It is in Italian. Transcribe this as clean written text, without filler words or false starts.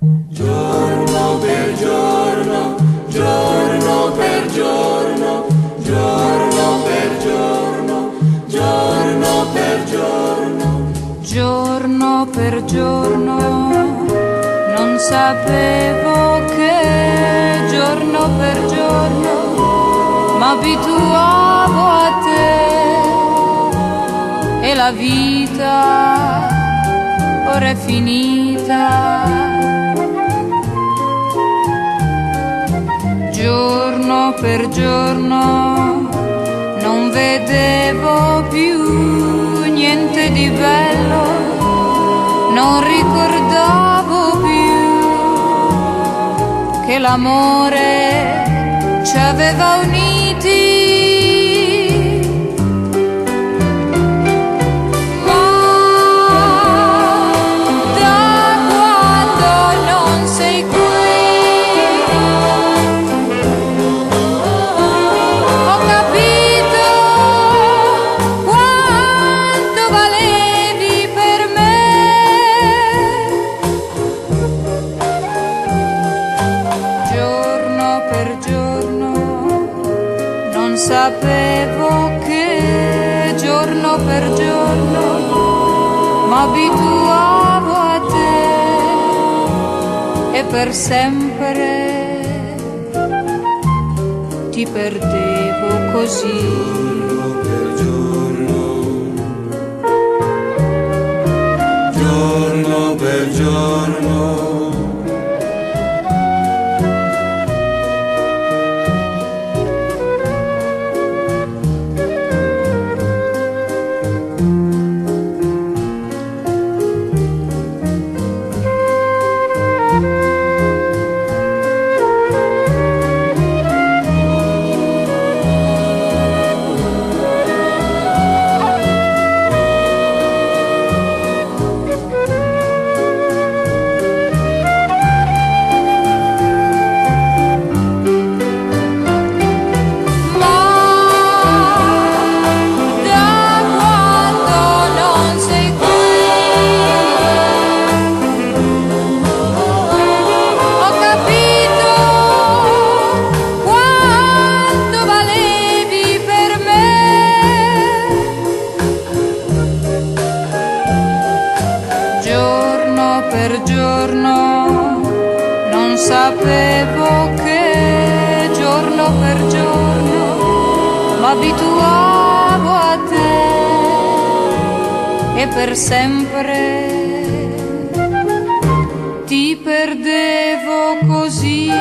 Giorno per giorno, giorno per giorno, giorno per giorno, giorno per giorno. Giorno per giorno, non sapevo che giorno per giorno m'abituavo a te e la vita ora è finita. Giorno per giorno non vedevo più niente di bello, non ricordavo più che l'amore ci aveva uniti. Sapevo che giorno per giorno m'abituavo a te e per sempre ti perdevo così. Giorno per giorno. Per giorno non sapevo che giorno per giorno m'abituavo a te e per sempre ti perdevo così.